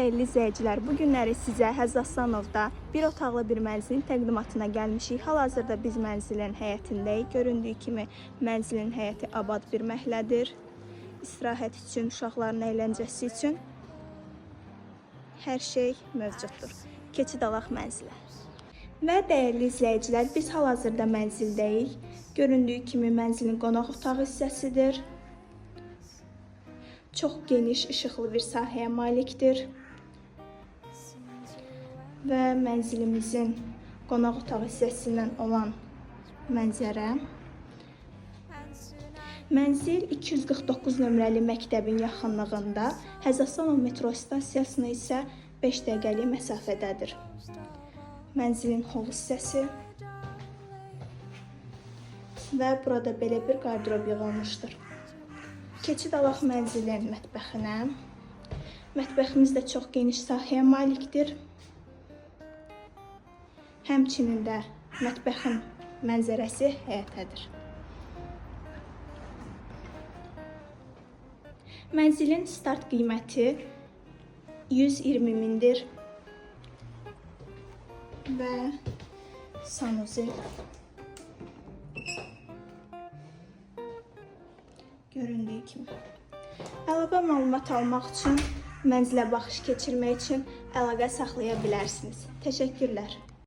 dəyərli izləyicilər, bu günləri sizə Həzzaslanovda bir otaqlı bir mənzilin təqdimatına gəlmişik. Hal-hazırda biz mənzilin həyətindəyik. Göründüyü kimi mənzilin həyəti abad bir məhəllədir. İstirahət üçün, uşaqların əyləncəsi üçün hər şey mövcuddur. Keçid alaq mənzilə. Və dəyərli izləyicilər, biz hal-hazırda mənzildəyik. Göründüyü kimi mənzilin qonaq otağı hissəsidir. Çox geniş, işıqlı bir sahəyə malikdir. Və mənzilimizin qonaq otağı hissəsindən olan mənzərə. Mənzil 249 nömrəli məktəbin yaxınlığında, Həzzaslanov metro stansiyasına isə 5 dəqiqəlik məsafədədir. Mənzilin hol hissəsi və burada belə bir qardırob yığılmışdır. Keçid alaq mənzilin mətbəxinə. Mətbəximiz də çox geniş sahəyə malikdir. Həmçinin də mətbəxin mənzərəsi həyətədir. Mənzilin start qiyməti 120 mindir və sanuzel göründüyü kimi. Əlavə məlumat almaq üçün, mənzilə baxış keçirmək üçün əlaqə saxlaya bilərsiniz. Təşəkkürlər.